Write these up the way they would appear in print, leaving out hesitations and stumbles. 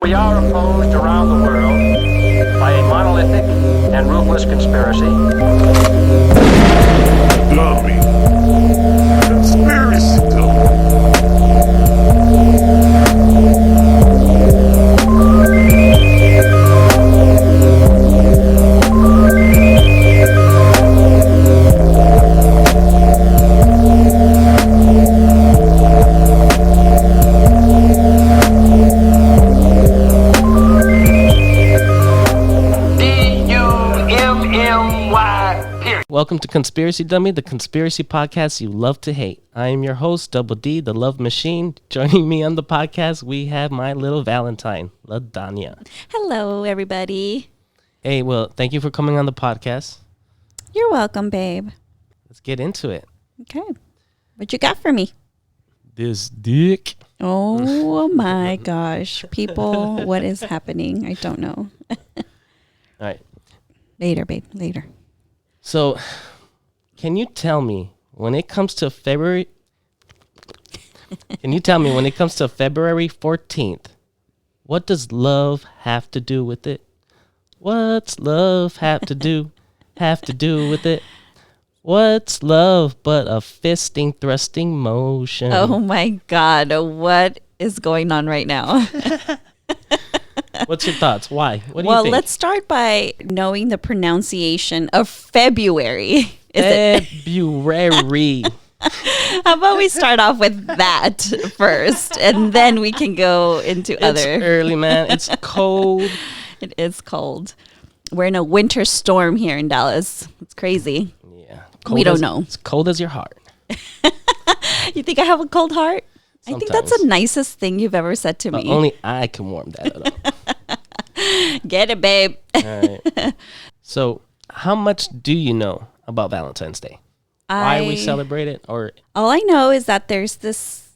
We are opposed around the world by a monolithic and ruthless conspiracy. Dummy. Conspiracy dummy. Welcome to Conspiracy Dummy, the conspiracy podcast you love to hate. I am your host, Double D, the love machine. Joining me on the podcast, we have my little Valentine, Dania. Hello, everybody. Hey, well, thank you for coming on the podcast. You're welcome, babe. Let's get into it. Okay. What you got for me? This dick. Oh, my gosh. People, what is happening? I don't know. All right. Later, babe. Later. So, can you tell me when it comes to February 14th, what does love have to do with it? What's love have to do with it? What's love but a fisting, thrusting motion? Oh my God. What is going on right now? What's your thoughts? Why? What do you think? Well, let's start by knowing the pronunciation of February. February. How about we start off with that first, and then we can go into other. It's early, man. It's cold. It is cold. We're in a winter storm here in Dallas. It's crazy. Yeah. We don't know. It's cold as your heart. You think I have a cold heart? Sometimes. I think that's the nicest thing you've ever said to me. Only I can warm that up. Get it, babe. All right. So, how much do you know about Valentine's Day? Why we celebrate it? Or all I know is that there's this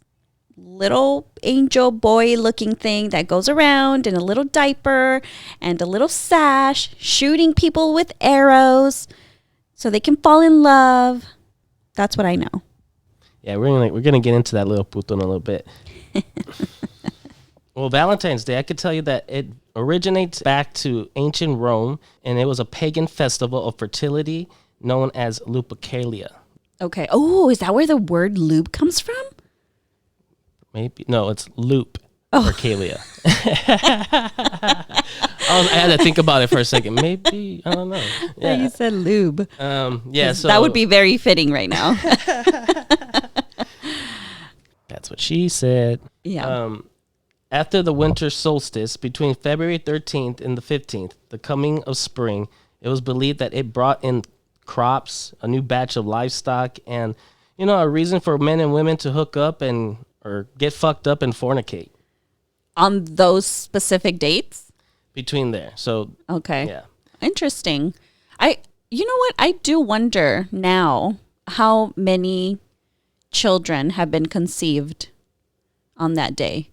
little angel boy looking thing that goes around in a little diaper and a little sash, shooting people with arrows so they can fall in love. That's what I know. Yeah, we're gonna get into that little puto in a little bit. Well, Valentine's Day, I could tell you that it originates back to ancient Rome, and it was a pagan festival of fertility known as Lupercalia. Okay. Oh, is that where the word lube comes from? Maybe no, it's Lupercalia. I had to think about it for a second. Maybe I don't know. Yeah, you said lube. Yeah, so that would be very fitting right now. That's what she said. Yeah. After the winter solstice, between February 13th and the 15th, the coming of spring, it was believed that it brought in crops, a new batch of livestock, and, a reason for men and women to hook up or get fucked up and fornicate. On those specific dates? Between there. So, okay. Yeah. Interesting. You know what? I do wonder now how many children have been conceived on that day.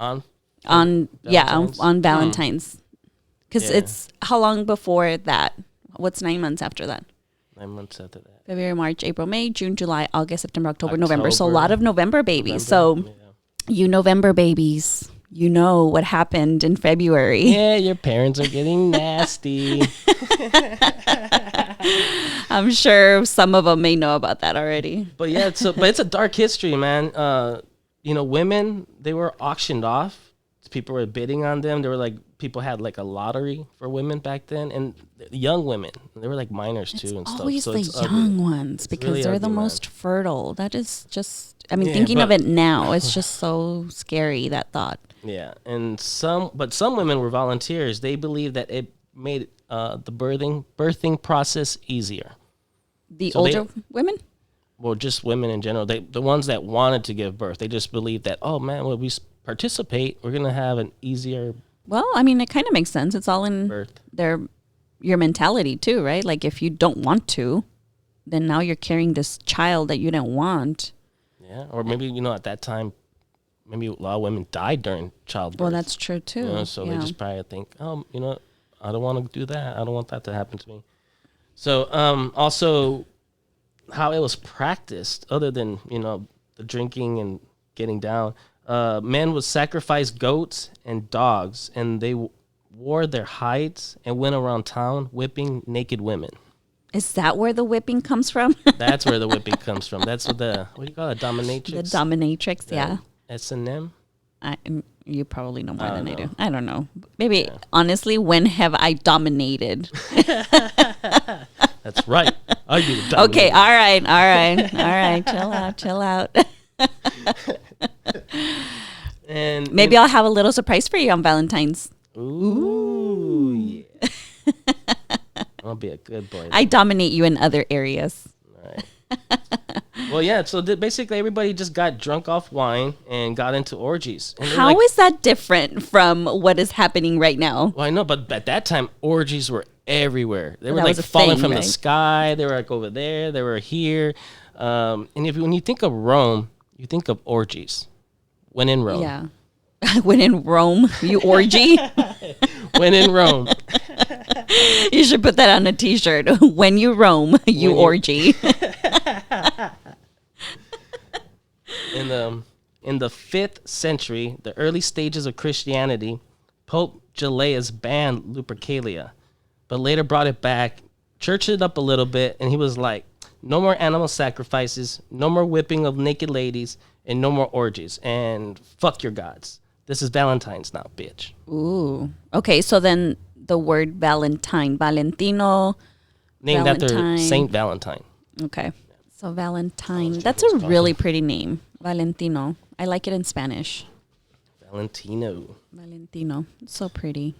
On Valentine's. Because it's how long before that? What's 9 months after that? 9 months after that. February, March, April, May, June, July, August, September, October, November. So a lot of November babies. You November babies, you know what happened in February. Yeah, your parents are getting nasty. I'm sure some of them may know about that already. But yeah, it's a dark history, man. Women, they were auctioned off. People were bidding on them. People had like a lottery for women back then, and young women. They were like minors too and stuff. Always so the young ones because really they're ugly, the most fertile. That is just. Thinking of it now, it's just so scary, that thought. Yeah, and some women were volunteers. They believed that it made the birthing process easier. Older women? Well, just women in general. The ones that wanted to give birth, they just believed that, oh man, when we participate, we're gonna have an easier. Well, it kind of makes sense. It's all in birth. Your mentality too, right? Like if you don't want to, then now you're carrying this child that you didn't want. Yeah, or maybe at that time, maybe a lot of women died during childbirth. Well, that's true too. So they just probably think, I don't want to do that. I don't want that to happen to me. So also how it was practiced, other than the drinking and getting down. Men would sacrifice goats and dogs, and they wore their hides and went around town whipping naked women. Is that where the whipping comes from? That's where the whipping comes from. That's what what do you call it? Dominatrix? The dominatrix, yeah. S&M? You probably know more than I do. I don't know. Maybe, honestly, when have I dominated? That's right. I do the dominating. Okay, all right. Chill out. And Maybe I'll have a little surprise for you on Valentine's. Ooh, yeah. I'll be a good boy. I dominate you in other areas. Right. Well, yeah, so basically everybody just got drunk off wine and got into orgies. And How is that different from what is happening right now? Well, I know, but at that time, orgies were everywhere. They were That like was a falling thing, from right? the sky. They were like over there. They were here. And when you think of Rome, you think of orgies. When in Rome. Yeah. When in Rome, you orgy. When in Rome. You should put that on a t-shirt. When you roam, you orgy. In the 5th century, the early stages of Christianity, Pope Gelasius banned Lupercalia, but later brought it back, churched it up a little bit, and he was like, no more animal sacrifices, no more whipping of naked ladies, and no more orgies, and fuck your gods. This is Valentine's now, bitch. Ooh. Okay, so then the word Valentine, Valentino. Named after Valentine. Saint Valentine. Okay. So Valentine. That's a really pretty name. Valentino. I like it in Spanish. Valentino. Valentino. It's so pretty.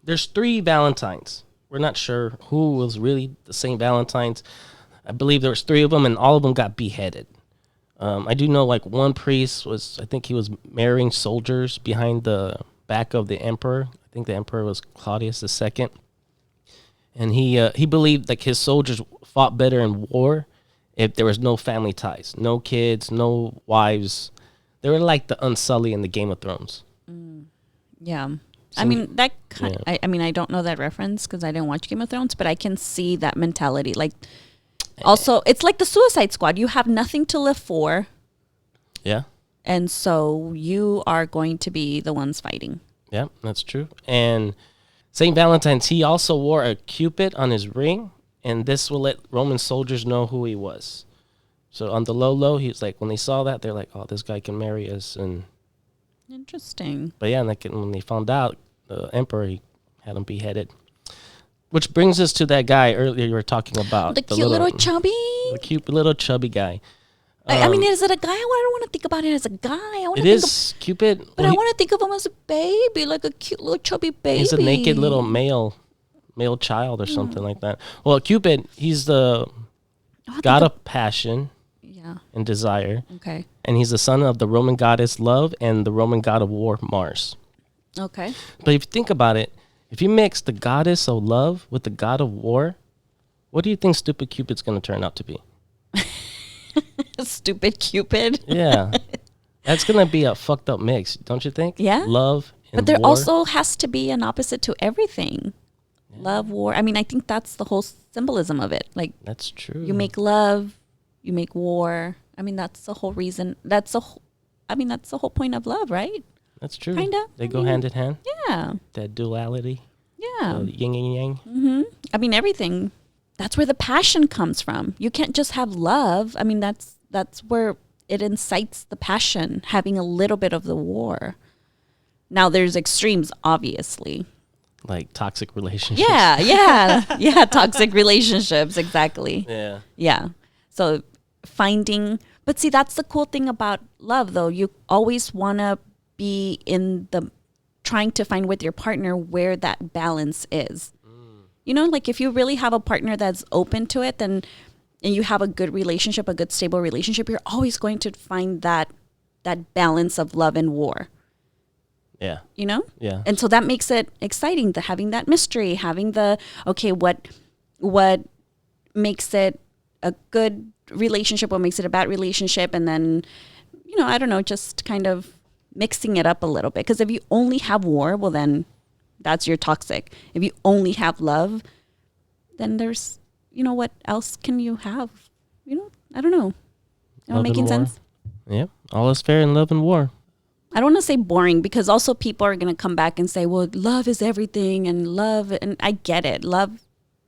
There's 3 Valentines. We're not sure who was really the Saint Valentines. I believe there was 3 of them, and all of them got beheaded. I do know, like, one priest I think he was marrying soldiers behind the back of the emperor. I think the emperor was Claudius II. And he believed, like, his soldiers fought better in war if there was no family ties, no kids, no wives. They were like the Unsullied in the Game of Thrones. Yeah. I mean, that kind yeah. I mean, I don't know that reference because I didn't watch Game of Thrones, but I can see that mentality. Like, also, it's like the Suicide Squad. You have nothing to live for. Yeah. And so you are going to be the ones fighting. Yeah, that's true. And St. Valentine's, he also wore a Cupid on his ring, and this will let Roman soldiers know who he was. So on the low, he was like, when they saw that, they're like, oh, this guy can marry us. Interesting. But yeah, and when they found out, the emperor, he had him beheaded. Which brings us to that guy earlier you were talking about. The cute little chubby. The cute little chubby guy. I mean, is it a guy? I don't want to think about it as a guy. I want It to think is Cupid. but I want to think of him as a baby, like a cute little chubby baby. He's a naked little male child or something like that. Well, Cupid, he's the god of passion and desire. Okay. And he's the son of the Roman goddess Love and the Roman god of war, Mars. Okay. But if you think about it, if you mix the goddess of love with the god of war, what do you think stupid Cupid's going to turn out to be? Stupid Cupid. Yeah. That's going to be a fucked up mix, don't you think? Yeah. Love and But there war. also has to be an opposite to everything. Yeah. Love, war. I mean, I think that's the whole symbolism of it. Like, that's true. You make love, you make war. I mean, that's the whole reason. That's the whole point of love, right? That's true. Kinda. They go hand in hand. Yeah. That duality. Yeah. Yin and yang. Mm-hmm. I mean, everything. That's where the passion comes from. You can't just have love. I mean, that's where it incites the passion, having a little bit of the war. Now, there's extremes, obviously. Like toxic relationships. Yeah, toxic relationships, exactly. Yeah. So but see, that's the cool thing about love, though. You always want to be trying to find with your partner where that balance is. You know, like if you really have a partner that's open to it, and you have a good relationship, a good stable relationship, you're always going to find that balance of love and war. Yeah. You know? Yeah. And so that makes it exciting, having that mystery, having what makes it a good relationship, what makes it a bad relationship, and then, I don't know, just kind of mixing it up a little bit. Because if you only have war, well, then that's your toxic. If you only have love, then there's, what else can you have? I don't know. Am I making sense? Yeah. All is fair in love and war. I don't want to say boring, because also people are going to come back and say, well, love is everything, and love, and I get it. Love,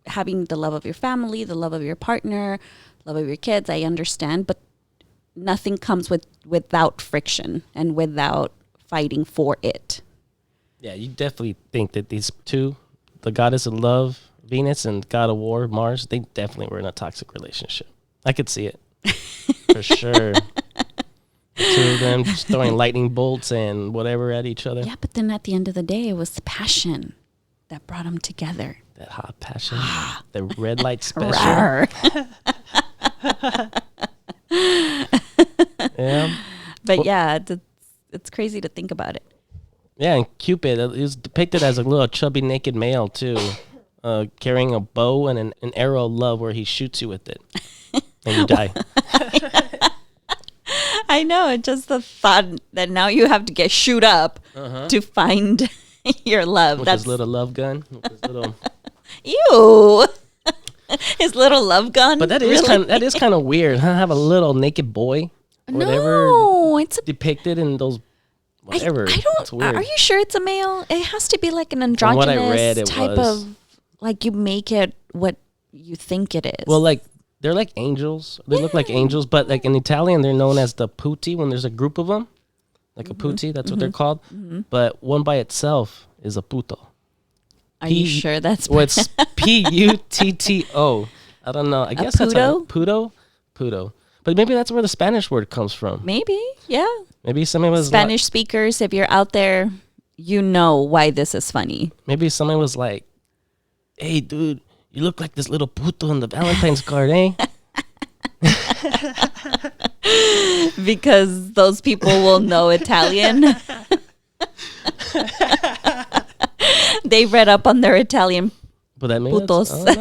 having the love of your family, the love of your partner, love of your kids, I understand, but nothing comes without friction and without fighting for it. Yeah, you definitely think that these two, the goddess of love, Venus, and god of war, Mars, they definitely were in a toxic relationship. I could see it. For sure. The two of them just throwing lightning bolts and whatever at each other. Yeah, but then at the end of the day, it was the passion that brought them together. That hot passion. The red light special. Rawr. Yeah. But yeah, it's crazy to think about it. Yeah, and Cupid is depicted as a little chubby naked male too, carrying a bow and an arrow of love where he shoots you with it. And you die. I know. It's just the thought that now you have to get shoot up to find your love. With his little love gun. With his little... Ew. His little love gun. But that is kind of weird. Huh? Have a little naked boy. Whatever. No, it's depicted in those. Whatever. I don't. It's weird. Are you sure it's a male? It has to be like an From what I androgynous read, it type was. of. Like you make it what you think it is. Well, like they're like angels. They look like angels, but like in Italian, they're known as the putti when there's a group of them. Like a putti, that's what they're called. But one by itself is a puto. Are you sure that's? Well, it's Putto. I don't know. I guess that's puto? Puto. But maybe that's where the Spanish word comes from. Maybe, yeah. Maybe somebody was Spanish speakers, if you're out there, you know why this is funny. Maybe somebody was like, "Hey, dude, you look like this little puto in the Valentine's card, eh?" Because those people will know Italian. They read up on their Italian But that means putos. I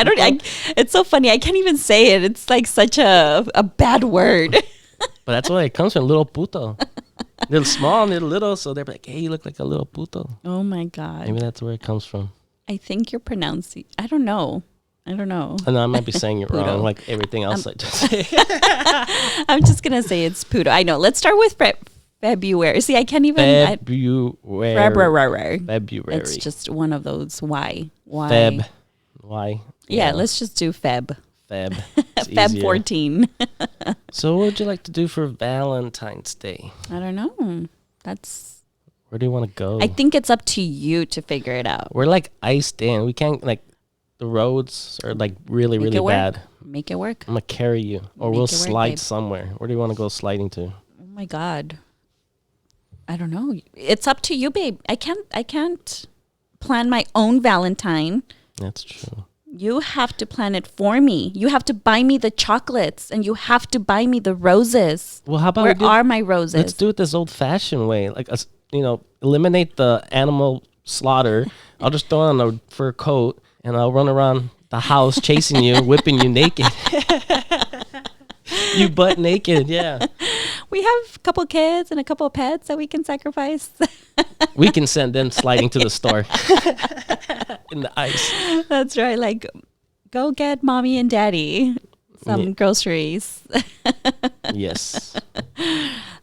don't know. Hey, It's so funny. I can't even say it. It's like such a bad word. But that's why it comes from, little puto. Little small, little, so they're like, "Hey, you look like a little puto." Oh my God. Maybe that's where it comes from. I think you're pronouncing. I don't know. I know I might be saying it wrong, like everything else I just say. I'm just gonna say it's puto. I know. Let's start with February. See, I can't even. February. It's just one of those. Why? Feb. Why? Yeah, let's just do Feb. It's Feb easier. 14. So what would you like to do for Valentine's Day? I don't know. Where do you want to go? I think it's up to you to figure it out. We're like iced in. We can't, like, the roads are like really, really bad. Make it work. I'm going to carry you. Or Make we'll it work, slide babe. somewhere. Where do you want to go sliding to? Oh my God. I don't know. It's up to you, babe. I can't plan my own Valentine. That's true. You have to plan it for me. You have to buy me the chocolates, and you have to buy me the roses. Well, how about Where are my roses? Let's do it this old-fashioned way. Like, eliminate the animal slaughter. I'll just throw on a fur coat, and I'll run around the house chasing you, whipping you naked. You butt naked, yeah. We have a couple kids and a couple of pets that we can sacrifice. We can send them sliding to the store in the ice. That's right. Like, go get mommy and daddy some groceries. Yes.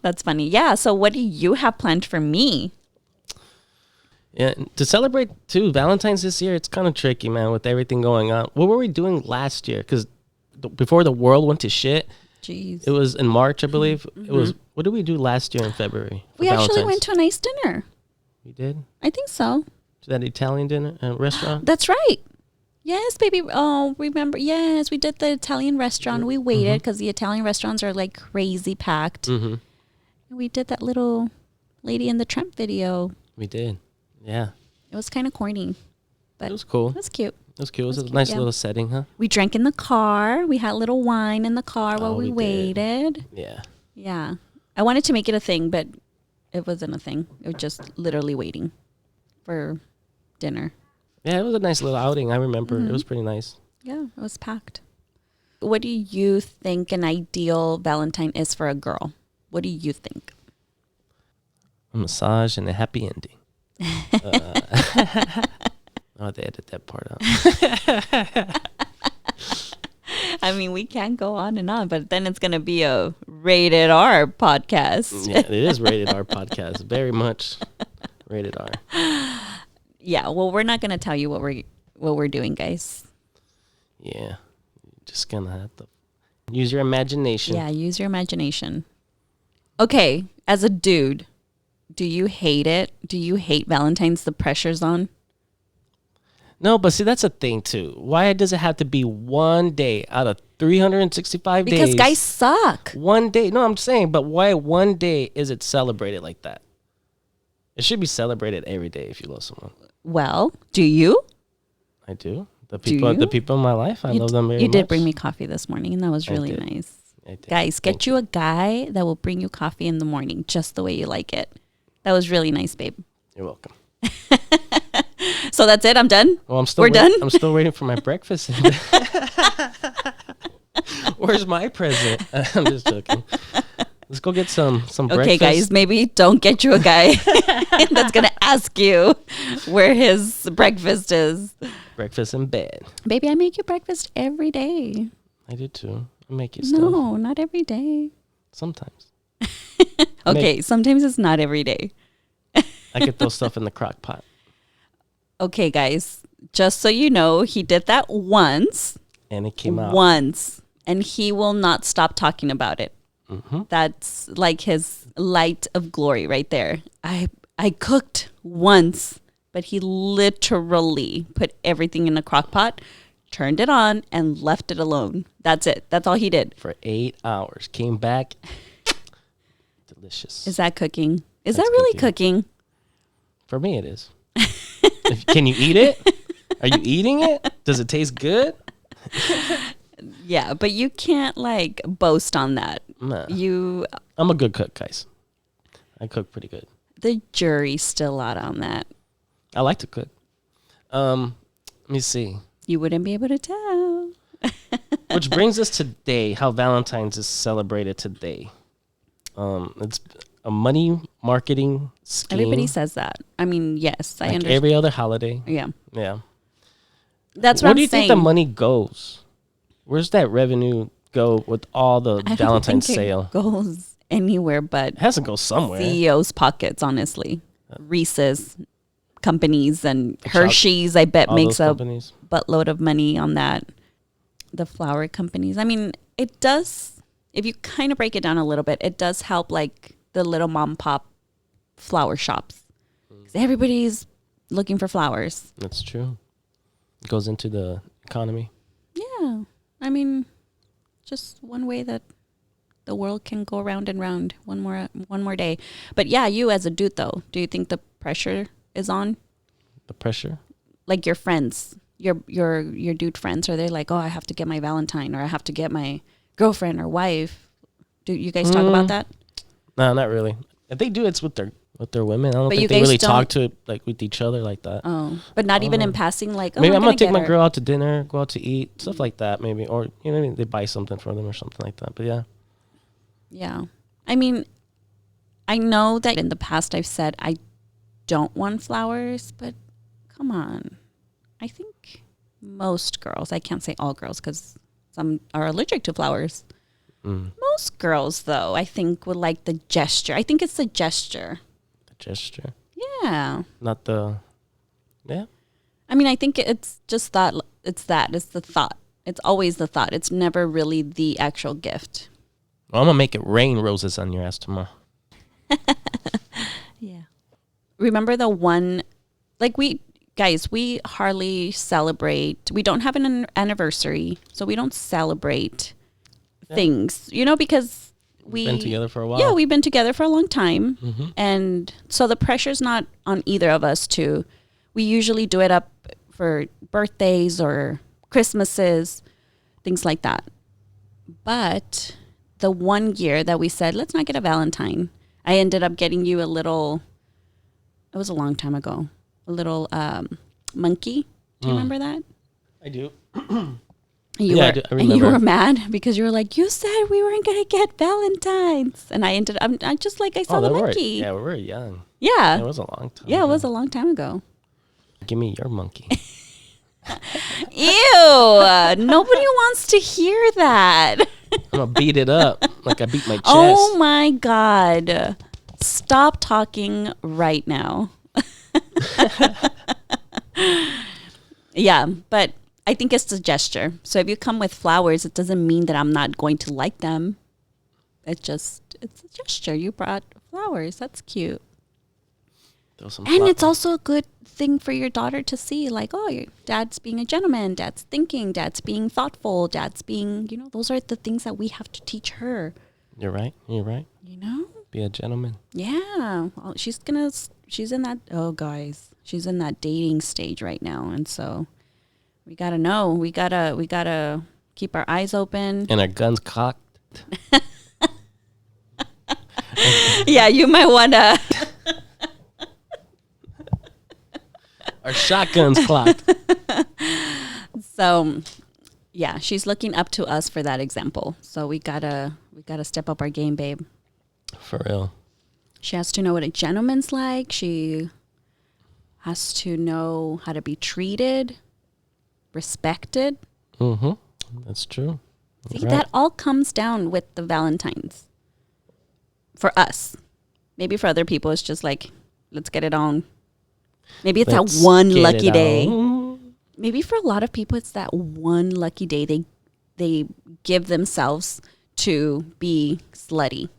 That's funny. Yeah. So what do you have planned for me? Yeah, to celebrate too, Valentine's this year, it's kind of tricky, man, with everything going on. What were we doing last year? Because before the world went to shit, Jeez. it was in March, I believe. It was. What did we do last year in February? We actually went to a nice dinner. We did? I think so. To that Italian dinner restaurant? That's right. Yes, baby. Oh, remember? Yes, we did the Italian restaurant. We waited because the Italian restaurants are like crazy packed. Mm-hmm. We did that little Lady in the Tramp video. We did. Yeah. It was kind of corny, but It was cool. it was cute. It was cute. It was a nice yeah. little setting, huh? We drank in the car. We had a little wine in the car while we we did. waited. Yeah. Yeah. I wanted to make it a thing, but it wasn't a thing. It was just literally waiting for dinner. Yeah, it was a nice little outing. I remember. It was pretty nice. Yeah, it was packed. What do you think an ideal Valentine is for a girl? What do you think? A massage and a happy ending. Oh, they edit that part out. I mean, we can't go on and on, but then it's going to be a rated R podcast. Yeah, it is rated R podcast. Very much rated R. Yeah, well, we're not going to tell you what we're doing, guys. Yeah. Just gonna have to use your imagination. Yeah, use your imagination. Okay, as a dude, do you hate it? Do you hate Valentine's, the pressure's on? No, but see, that's a thing too. Why does it have to be one day out of 365 days? Because guys suck. One day. No, I'm saying, but why one day is it celebrated like that? It should be celebrated every day if you love someone. Well, do you? I do. The you? people in my life, I love them very much. You did bring me coffee this morning, and that was really nice. I did. Guys, get you a guy that will bring you coffee in the morning just the way you like it. That was really nice, babe. You're welcome. So that's it? I'm done? Well, We're done? I'm still waiting for my breakfast. Where's my present? I'm just joking. Let's go get some breakfast. Okay, guys, maybe don't get you a guy that's going to ask you where his breakfast is. Breakfast in bed. Baby, I make you breakfast every day. I do too. I make you stuff. No, not every day. Sometimes. Okay, sometimes it's not every day. I could throw stuff in the crock pot. Okay, guys, just so you know, he did that once. And it came out. Once. And he will not stop talking about it. Mm-hmm. That's like his light of glory right there. I cooked once, but he literally put everything in a crock pot, turned it on, and left it alone. That's it. That's all he did. For 8 hours. Came back. Delicious. Is that cooking? Is That's that really cooking? For me, it is. Can you eat it? Are you eating it? Does it taste good? Yeah, but you can't like boast on that. Nah. I'm a good cook, guys. I cook pretty good. The jury's still out on that. I like to cook. Let me see. You wouldn't be able to tell. Which brings us to today, how Valentine's is celebrated today. It's a money marketing scheme. Everybody says that. I mean, yes, I understand. Every other holiday. Yeah. Yeah. That's what Where I'm do you saying. think the money goes? Where's that revenue go with all the I Valentine's don't think sale? it goes anywhere but It has to go somewhere. CEO's pockets, honestly. Reese's companies and Hershey's, I bet, all makes those a companies. buttload of money on that. The flower companies. I mean, it does, if you kind of break it down a little bit, it does help like the little mom pop flower shops. 'Cause everybody's looking for flowers. That's true. It goes into the economy. Yeah. I mean, just one way that the world can go round and round one more day. But yeah, you as a dude though, do you think the pressure is on? The pressure? Like your friends, your dude friends, are they like, oh, I have to get my Valentine or I have to get my girlfriend or wife? Do you guys talk about that? No, not really. If they do, it's with their women. I don't But think you they guys really don't- talk to it like with each other like that. Oh, but not even in passing, like, oh, Maybe I'm gonna take get my her. girl out to dinner, go out to eat, stuff like that. Maybe, or you know, they buy something for them or something like that. But yeah, Yeah. I mean, I know that in the past I've said I don't want flowers, but come on. I think most girls, I can't say all girls because some are allergic to flowers. Most girls, though, I think would like the gesture. I think it's the gesture. the gesture, Yeah. not the. Yeah, I mean, I think it's just that. It's the thought. It's always the thought. It's never really the actual gift. well, I'm gonna make it rain roses on your ass tomorrow. Yeah. Remember the one, like we hardly celebrate. We don't have an anniversary, so we don't celebrate things, because we've Been together for a while. Yeah, we've been together for a long time. And so the pressure's not on either of us we usually do it up for birthdays or Christmases, things like that. But the one year that we said, let's not get a Valentine, I ended up getting you it was a long time ago, a little monkey. Do you remember that? I do. And you Yeah, were, I and you remember. were mad because you were like, you said we weren't going to get Valentines. And I ended up, I just like, I saw the monkey. Yeah, we were young. Yeah. It was a long time. Yeah, it ago. was a long time ago. Give me your monkey. Ew. Nobody wants to hear that. I'm gonna beat it up like I beat my chest. Oh my God. Stop talking right now. Yeah, but I think it's a gesture. So if you come with flowers, it doesn't mean that I'm not going to like them. It's a gesture. You brought flowers. That's cute. And it's also a good thing for your daughter to see, like, oh, your dad's being a gentleman, dad's thinking, dad's being thoughtful, dad's being, those are the things that we have to teach her. You're right. Be a gentleman. Yeah. Well, she's in that dating stage right now. And so we got to know, we got to keep our eyes open. And our guns cocked. Yeah, you might want to. Our shotguns clocked. So, yeah, she's looking up to us for that example. So we gotta step up our game, babe. For real. She has to know what a gentleman's like. She has to know how to be treated, respected. Mm-hmm. That's true. See, that all comes down with the Valentines. For us. Maybe for other people, it's just like, let's get it on. Maybe it's that one lucky day. Maybe for a lot of people, it's that one lucky day they give themselves to be slutty.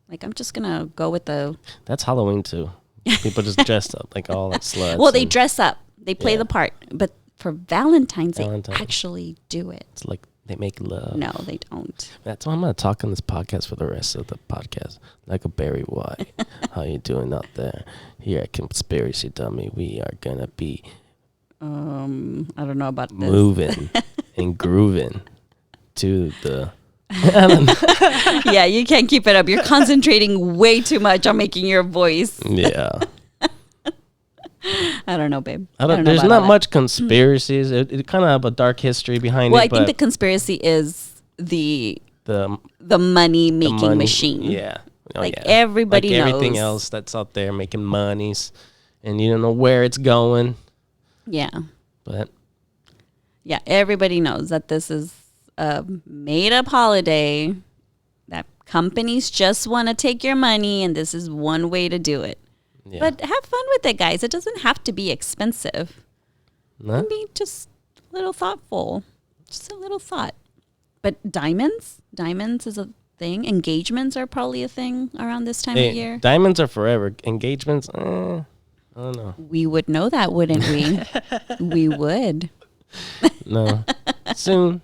Like, I'm just going to go with the... That's Halloween, too. People just dressed up like all like sluts. Well, they dress up. They play the part. But for Valentine's, they actually do it. It's like they make love. No, they don't. That's why I'm going to talk on this podcast for the rest of the podcast. Like a Barry White. How you doing out there? Here at Conspiracy Dummy, we are going to be... I don't know about this. Moving and grooving to the... Yeah, you can't keep it up. You're concentrating way too much on making your voice. Yeah. I don't know, babe. There's not much conspiracies. It kind of have a dark history behind it. Well, I think the conspiracy is the money making machine. Yeah. Everybody knows. Everything else that's out there making monies, and you don't know where it's going. Yeah. But yeah, everybody knows that this is a made-up holiday, that companies just want to take your money, and this is one way to do it. Yeah. But have fun with it, guys. It doesn't have to be expensive. No? It can be just a little thoughtful. Just a little thought. But diamonds is a thing. Engagements are probably a thing around this time of year. Diamonds are forever. Engagements, I don't know. We would know that, wouldn't we? We would. No. Soon.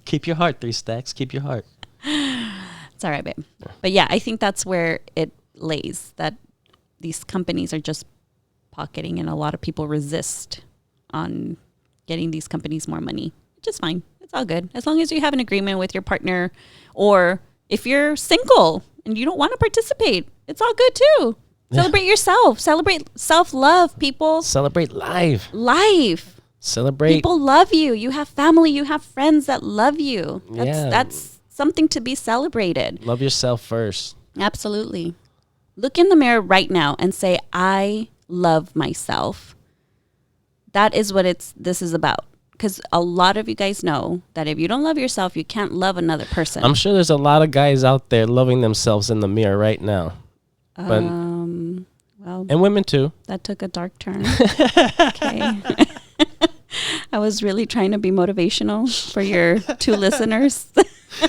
Keep your heart, 3 stacks. Keep your heart. It's all right, babe. But yeah, I think that's where it lays, that these companies are just pocketing, and a lot of people resist on getting these companies more money, which is fine. It's all good. As long as you have an agreement with your partner, or if you're single and you don't want to participate, it's all good too. Celebrate yourself. Celebrate self-love, people. Celebrate life. Celebrate. People love you. You have family. You have friends that love you. That's something to be celebrated. Love yourself first. Absolutely. Look in the mirror right now and say, I love myself. That is what this is about. Because a lot of you guys know that if you don't love yourself, you can't love another person. I'm sure there's a lot of guys out there loving themselves in the mirror right now. But, well, and women too. That took a dark turn. Okay. I was really trying to be motivational for your 2 listeners.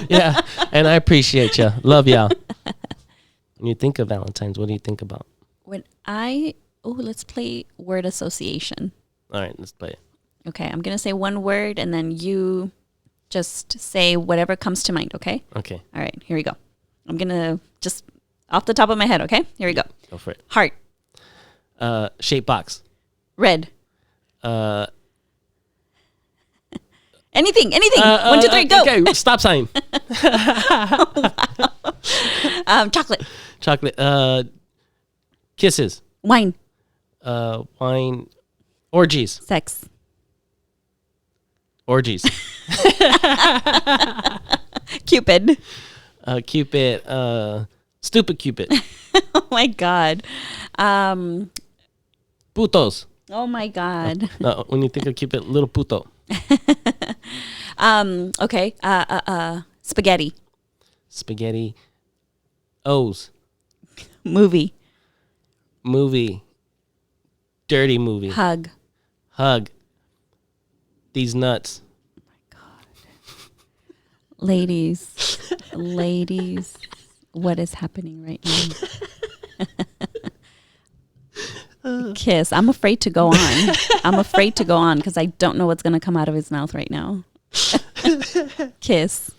Yeah, and I appreciate you. Love y'all. When you think of Valentine's, what do you think about? Let's play word association. All right, let's play it. Okay, I'm going to say one word, and then you just say whatever comes to mind, okay? Okay. All right, here we go. I'm going to just off the top of my head, okay? Here we go. Go for it. Heart. Shape box. Red. Anything. 1, 2, 3, go. Okay, stop sign. Chocolate. Kisses. Wine. Wine. Orgies. Sex. Orgies. Cupid. Cupid. Stupid Cupid. Oh my God. Putos. Oh my God. No, when you think of Cupid, little puto. Okay. Spaghetti. Spaghetti. O's. Movie. Movie. Dirty movie. Hug. Hug. These nuts. Ladies. Ladies. What is happening right now? Kiss. I'm afraid to go on. I'm afraid to go on because I don't know what's going to come out of his mouth right now. Kiss.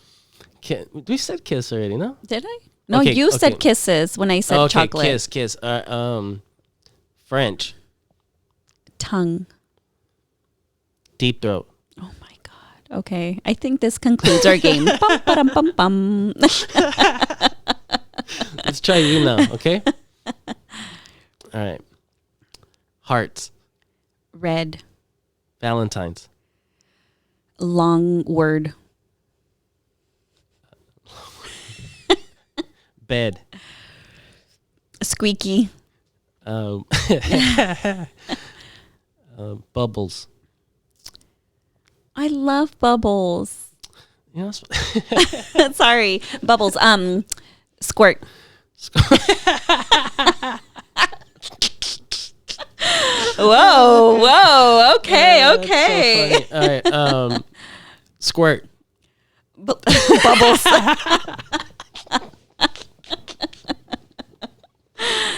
We said kiss already, no? Did I? No, Okay, you said okay. kisses when I said chocolate. Kiss. French. Tongue. Deep throat. Oh my God. Okay. I think this concludes our game. Bum, ba-dum, bum, bum. Let's try you now, okay? All right. Hearts. Red. Valentines. Long word. Bed. Squeaky. Bubbles. I love bubbles. You know, Sorry. Bubbles. Squirt. Whoa. Okay. that's Okay. so funny. All right. Squirt. Bubbles.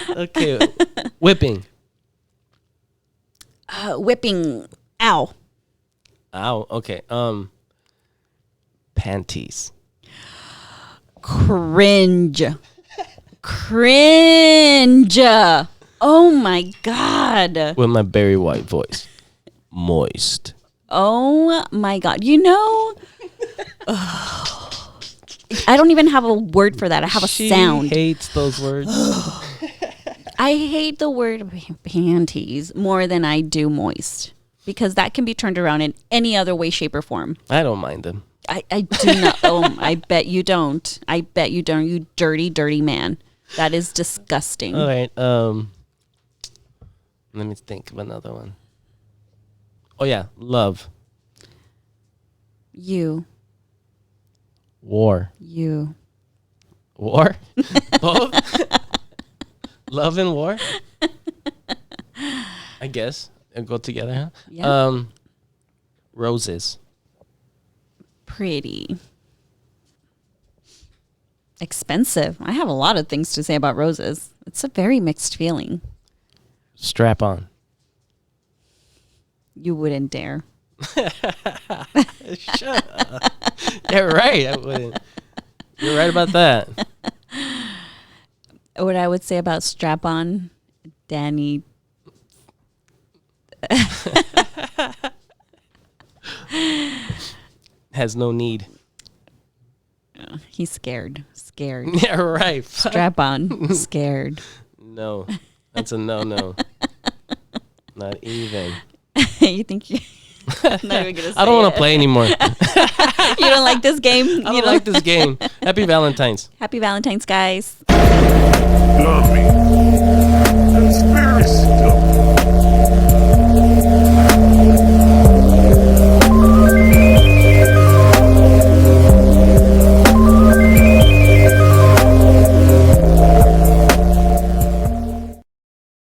Okay. Whipping. Whipping. Ow. Ow. Okay. Panties. Cringe. Cringe. Oh my God. With my very white voice. Moist. Oh my God. You know, I don't even have a word for that. I have a sound. She hates those words. I hate the word panties more than I do moist because that can be turned around in any other way, shape, or form. I don't mind them. I do not. Oh, I bet you don't. I bet you don't. You dirty, dirty man. That is disgusting. All right. Let me think of another one. Oh yeah, love. You. War. You. War? Both? Love and war? I guess. It'll go together, huh? Yeah. Roses. Pretty. Expensive. I have a lot of things to say about roses. It's a very mixed feeling. Strap on. You wouldn't dare. Shut up. You're right. I wouldn't. You're right about that. What I would say about strap on, Danny. Has no need. He's scared. Scared. Yeah, right. Strap on. Scared. No. That's a no. Not even. You think you... Not even gonna say I don't want it. to play anymore. You don't like this game? I don't like this game. Happy Valentine's. Happy Valentine's, guys. Love me.